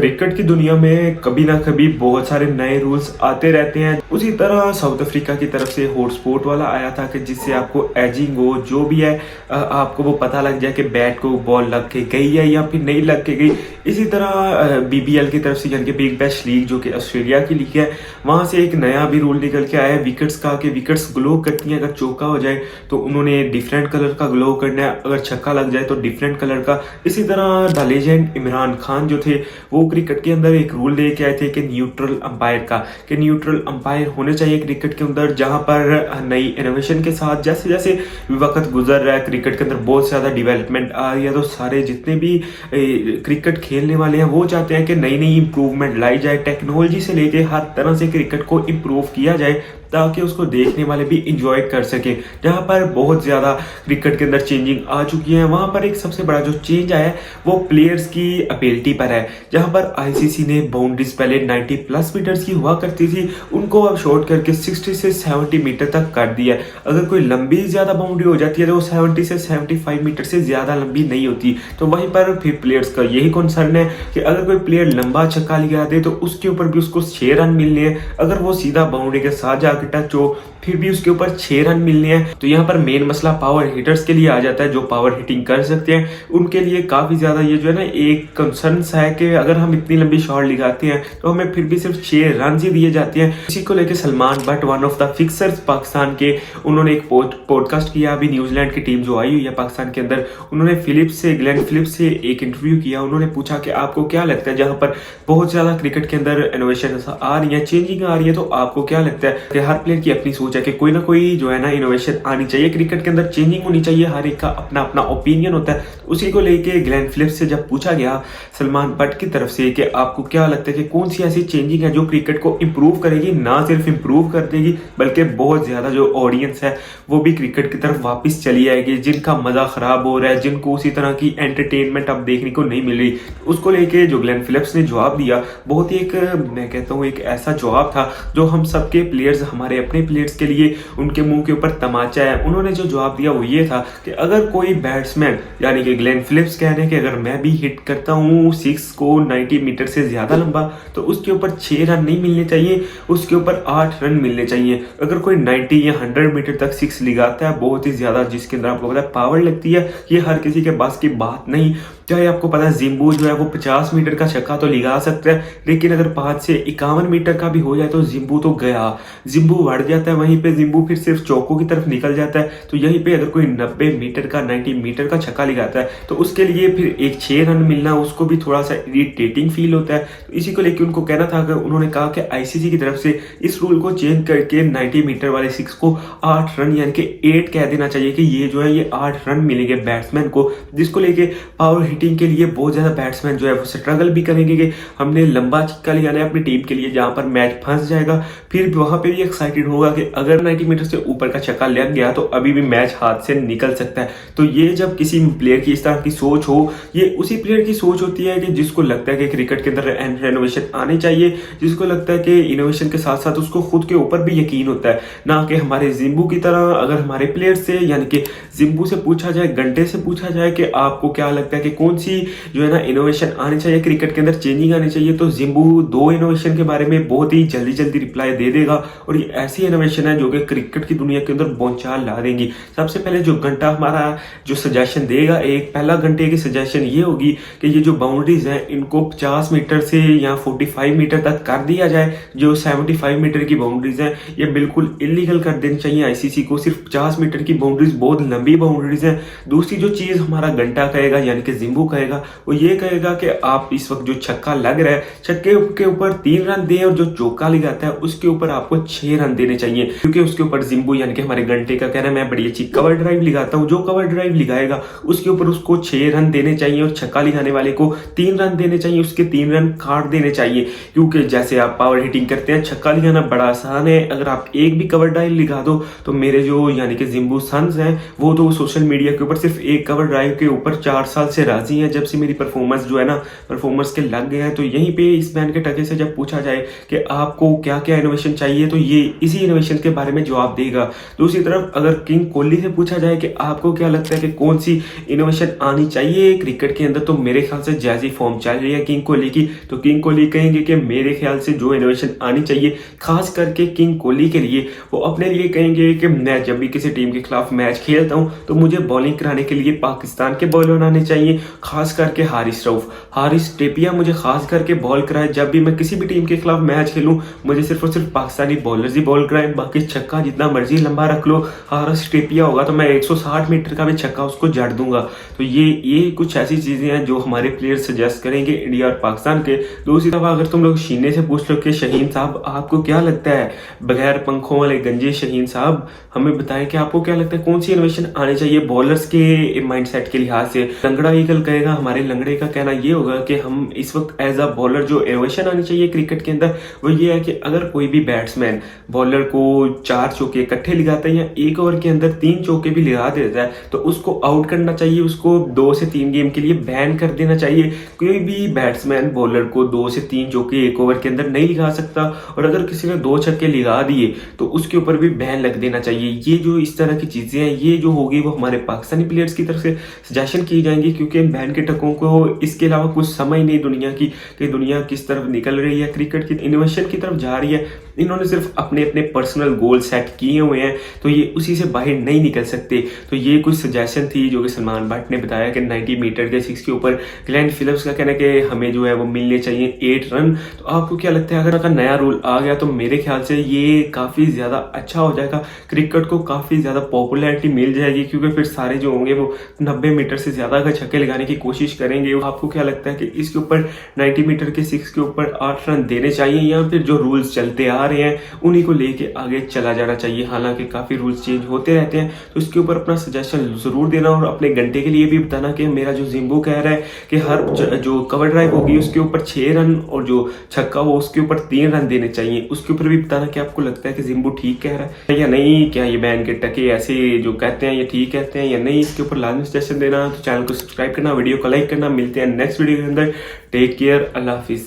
Cricket की दुनिया में कभी ना कभी बहुत सारे नए रूल्स आते रहते हैं। उसी तरह साउथ अफ्रीका की तरफ से हॉट स्पॉट वाला आया था कि जिससे आपको एजिंग हो जो भी है आपको वो पता लग जाए कि बैट को बॉल लग के गई है या फिर नहीं लग के गई। इसी तरह बीबीएल की तरफ से यानी कि बिग बैश लीग जो कि ऑस्ट्रेलिया की लीग है, वहां से एक नया भी रूल निकल के आया है विकेट्स का कि विकेट्स ग्लो करती हैं। अगर चौका हो जाए तो उन्होंने डिफरेंट कलर का ग्लो करना है, अगर छक्का लग जाए तो डिफरेंट कलर का। इसी तरह द लेजेंड इमरान खान जो थे वो क्रिकेट के अंदर एक रूल लेके आए थे कि न्यूट्रल अंपायर का, कि न्यूट्रल अंपायर होने चाहिए क्रिकेट के अंदर, जहां पर नई इनोवेशन के साथ जैसे जैसे वक्त गुजर रहा है क्रिकेट के अंदर बहुत ज्यादा डेवलपमेंट आ रही है। तो सारे जितने भी क्रिकेट खेलने वाले हैं वो चाहते हैं कि नई नई इंप्रूवमेंट लाई जाए, टेक्नोलॉजी से लेके हर तरह से क्रिकेट को इम्प्रूव किया जाए ताकि उसको देखने वाले भी इंजॉय कर सके। जहां पर बहुत ज्यादा क्रिकेट के अंदर चेंजिंग आ चुकी है, वहां पर एक सबसे बड़ा जो चेंज आया है वो प्लेयर्स की एबिलिटी पर है। जहां पर आईसीसी ने बाउंड्रीज पहले 90 प्लस मीटर्स की हुआ करती थी, उनको अब शॉर्ट करके 60 से 70 मीटर तक कर दिया है। अगर कोई लंबी ज्यादा बाउंड्री हो जाती है तो वो 70 से 75 मीटर से ज्यादा लंबी नहीं होती। तो वहीं पर फिर प्लेयर्स का यही कंसर्न है कि अगर कोई प्लेयर लंबा छक्का लगा दे तो उसके ऊपर भी उसको 6 रन मिलने हैं। अगर वो सीधा बाउंड्री के साथ जाकर टच हो फिर भी उसके ऊपर 6 रन मिलने हैं। तो यहाँ पर मेन मसला पावर हिटर्स के लिए आ जाता है, जो पावर हिटिंग कर सकते हैं उनके लिए काफी ज्यादा ये जो है ना एक कंसर्न है कि अगर हम इतनी लंबी शॉट लगाते हैं तो हमें फिर भी सिर्फ 6 रन ही दिए जाते हैं। इसी को लेकर Salman but one of the fixers Pakistan के, उन्होंने एक पॉडकास्ट किया। अभी न्यूजीलैंड की टीम जो आई हुई है पाकिस्तान के अंदर, उन्होंने ग्लेन फिलिप्स से एक इंटरव्यू किया। उन्होंने पूछा कि आपको क्या लगता है जहां पर बहुत ज्यादा क्रिकेट के अंदर इनोवेशन आ रही है, चेंजिंग आ रही है, तो आपको क्या लगता है कि हर प्लेयर की अपनी सोच है कि कोई ना कोई जो है ना इनोवेशन आनी चाहिए, क्रिकेट के अंदर चेंजिंग होनी चाहिए, हर एक का अपना अपना ओपिनियन होता है। उसी को लेके ग्लेन फिलिप्स से जब पूछा गया सलमान बट की तरफ से कि आपको क्या लगता है कि कौन सी ऐसी चेंजिंग है जो क्रिकेट को इंप्रूव करेगी, ना सिर्फ इंप्रूव कर देगी बल्कि बहुत ज्यादा जो ऑडियंस है वो भी क्रिकेट की तरफ वापस चली आएगी, जिनका मजा खराब हो रहा है, जिनको उसी तरह की एंटरटेनमेंट अब देखने को नहीं मिल रही। उसको लेके जो ग्लेन फिलिप्स ने जवाब दिया बहुत ही एक, मैं कहता हूँ एक ऐसा जवाब था जो हम सबके प्लेयर्स, हमारे अपने प्लेयर्स के लिए उनके मुंह के ऊपर तमाचा है। उन्होंने जो जवाब दिया वो ये था कि अगर कोई बैट्समैन, यानी कि ग्लेन फिलिप्स कह रहे हैं कि अगर मैं भी हिट करता हूँ 6 को 90 मीटर से ज्यादा लंबा तो उसके ऊपर 6 रन नहीं मिलने चाहिए, उसके ऊपर 8 रन मिलने चाहिए। अगर कोई 90 या 100 मीटर तक 6 लगाता है बहुत ही ज्यादा, जिसके अंदर आपको पता है पावर लगती है, ये हर किसी के पास की बात नहीं। चाहे आपको पता है जिम्बू जो है वो 50 मीटर का छक्का तो लगा सकता है, लेकिन अगर 5 से 51 मीटर का भी हो जाए तो जिम्बू तो गया, जिम्बू बढ़ जाता है, वहीं पे जिम्बू फिर सिर्फ चौकों की तरफ निकल जाता है। तो यहीं पे अगर कोई 90 मीटर का 90 मीटर का छक्का लगाता है तो उसके लिए फिर एक 6 रन मिलना उसको भी थोड़ा सा इरिटेटिंग फील होता है। तो इसी को लेकर उनको कहना था कि उन्होंने कहा कि आईसीसी की तरफ से इस रूल को चेंज करके 90 मीटर वाले 6 को 8 रन यानी कि 8 कह देना चाहिए कि ये जो है ये 8 रन मिलेंगे बैट्समैन को, जिसको लेके पावर हिटिंग के लिए बहुत ज्यादा बैट्समैन जो है वो स्ट्रगल भी करेंगे कि हमने लंबा छक्का लगाना है अपनी टीम के लिए, जहां पर मैच फंस जाएगा। फिर वहां पे भी एक्साइटेड होगा कि अगर 90 मीटर से ऊपर का छक्का लग गया तो अभी भी मैच हाथ से निकल सकता है। तो ये जब किसी प्लेयर की इस तरह की सोच हो, ये उसी प्लेयर की सोच होती है कि जिसको लगता है कि क्रिकेट के अंदर इनोवेशन आनी चाहिए, जिसको लगता है कि इनोवेशन के साथ साथ उसको खुद के ऊपर भी यकीन होता है, ना कि हमारे जिम्बू की तरह। अगर हमारे प्लेयर से यानी कि जिम्बू से पूछा जाए, घंटे से पूछा जाए कि आपको क्या लगता है कि कौन सी जो है ना इनोवेशन आनी चाहिए, क्रिकेट के अंदर चेंजिंग आनी चाहिए, तो जिम्बू 2 इनोवेशन के बारे में बहुत ही जल्दी जल्दी रिप्लाई दे देगा। और ये ऐसी इनोवेशन है जो कि क्रिकेट की दुनिया के अंदर बोलचाल ला देंगी। सबसे पहले जो घंटा हमारा जो सजेशन देगा, एक पहला घंटे की सजेशन ये होगी कि ये जो बाउंड्रीज हैं इनको 50 मीटर से या 45 मीटर तक कर दिया जाए। जो 75 मीटर की बाउंड्रीज हैं ये बिल्कुल इलीगल कर देनी चाहिए आईसीसी को। सिर्फ 50 मीटर की बाउंड्रीज बहुत लंबी बाउंड्रीज हैं। दूसरी जो चीज हमारा घंटा कहेगा यानी कि जिम्बू कहेगा वो ये कहेगा कि आप इस वक्त जो छक्का लग रहा है छक्के के ऊपर 3 रन दें और जो चौका लगाता है उसके ऊपर आपको 6 रन देने चाहिए, क्योंकि उसके ऊपर जिम्बू यानी कि हमारे घंटे का कहना है मैं बड़ी अच्छी कवर ड्राइव लगाता हूँ, जो कवर ड्राइव लगाएगा उसके ऊपर उसको 6 रन देने चाहिए और छक्का लगाने वाले को 3 रन देने चाहिए, उसके 3 रन काट देने चाहिए। क्योंकि जैसे आप पावर हिटिंग करते हैं, छक्का लगाना बड़ा आसान है, अगर आप एक भी कवर ड्राइव लगा दो तो मेरे जो यानी कि जिम्बू सन्स हैं वो तो सोशल मीडिया के ऊपर सिर्फ एक कवर ड्राइव के ऊपर 4 साल से रह राजी हैं जब से मेरी परफॉर्मेंस जो है ना परफॉर्मेंस के लग गए हैं। तो यहीं पे इस बैन के टके से जब पूछा जाए कि आपको क्या क्या इनोवेशन चाहिए तो ये इसी इनोवेशन के बारे में जवाब देगा। दूसरी तरफ अगर किंग कोहली से पूछा जाए कि आपको क्या लगता है कि कौन सी इनोवेशन आनी चाहिए क्रिकेट के अंदर, तो मेरे ख्याल से जैसी फॉर्म चल रही है किंग कोहली की, तो किंग कोहली कहेंगे कि मेरे ख्याल से जो इनोवेशन आनी चाहिए खास करके किंग कोहली के लिए, वो अपने लिए कहेंगे कि मैं जब भी किसी टीम के खिलाफ मैच खेलता हूं तो मुझे बॉलिंग कराने के लिए पाकिस्तान के बॉलर आने चाहिए, खास करके हारिस रऊफ, हारिस टेपिया मुझे खास करके बॉल कराए। जब भी मैं किसी भी टीम के खिलाफ मैच खेलूं मुझे सिर्फ और सिर्फ पाकिस्तानी बॉलर्स ही बॉल कराए, बाकी छक्का जितना मर्जी लंबा रख लो, हारिस टेपिया होगा तो मैं 160 मीटर का भी छक्का उसको जड़ दूंगा। तो ये कुछ ऐसी चीजें हैं जो हमारे प्लेयर सजेस्ट करेंगे इंडिया और पाकिस्तान के। दूसरी तरफ अगर तुम लोग शीने से पूछ लो कि शहीन साहब आपको क्या लगता है, बगैर पंखों वाले गंजे शहीन साहब हमें बताएं कि आपको क्या लगता है कौन सी इनोवेशन आनी चाहिए बॉलर्स के माइंडसेट के लिहाज से। लंगड़ा ईगल कहेगा, हमारे लंगड़े का कहना ये होगा कि हम इस वक्त एज अ बॉलर जो इनोवेशन आनी चाहिए क्रिकेट के अंदर वो ये है कि अगर कोई भी बैट्समैन बॉलर को 4 चौके इकट्ठे लगाता है या एक ओवर के अंदर 3 चौके भी लगा देता है तो उसको आउट करना चाहिए, उसको 2 से 3 गेम के लिए बैन कर देना चाहिए। कोई भी बैट्समैन बॉलर को 2 से 3 चौके एक ओवर के अंदर नहीं लगा सकता, और अगर किसी ने 2 छक्के लगा दिए तो उसके ऊपर भी बैन लग देना चाहिए। ये जो इस तरह की चीजें हैं ये जो होगी वो हमारे पाकिस्तानी प्लेयर्स की तरफ से सजेशन की जाएंगी, क्योंकि इन बैन के टकों को इसके अलावा कुछ समझ नहीं दुनिया की कि दुनिया किस तरफ निकल रही है, क्रिकेट की इनोवेशन की तरफ जा रही है। इन्होंने सिर्फ अपने अपने पर्सनल गोल सेट किए हुए हैं तो ये उसी से बाहर नहीं निकल सकते। तो ये कुछ सजेशन थी जो कि सलमान भट्ट ने बताया कि 90 मीटर के 6 के ऊपर ग्लेन फिलिप्स का कहना है कि हमें जो है वो मिलने चाहिए 8 रन। तो आपको क्या लगता है अगर नया रूल आ गया तो मेरे ख्याल से ये काफी ज्यादा अच्छा हो जाएगा, क्रिकेट को काफी ज्यादा पॉपुलैरिटी मिल जाएगी, क्योंकि फिर सारे जो होंगे वो 90 मीटर से ज्यादा का छक्के लगाने की कोशिश करेंगे। आपको क्या लगता है कि इसके ऊपर 90 मीटर के 6 के ऊपर 8 रन देने चाहिए या फिर जो रूल्स चलते आ रहे हैं उन्हीं को लेके आगे चला जाना चाहिए? हालांकि काफी रूल्स चेंज होते रहते हैं तो इसके ऊपर अपना सजेशन जरूर देना, और अपने घंटे के लिए भी बताना कि मेरा जो जिम्बो कह रहा है कि हर जो कवर ड्राइव होगी उसके ऊपर 6 रन और जो छक्का हो उसके ऊपर 3 रन देने चाहिए। उसके ऊपर भी बताना कि आपको लगता है कि जिम्बो ठीक कह रहा है या नहीं, क्या ये बैन के टके ऐसे जो कहते हैं ये ठीक कहते हैं या नहीं, इसके ऊपर लाजमी सजेशन देना। तो चैनल को सब्सक्राइब करना, वीडियो को लाइक करना। मिलते हैं नेक्स्ट वीडियो के अंदर। टेक केयर, अल्लाह हाफिज।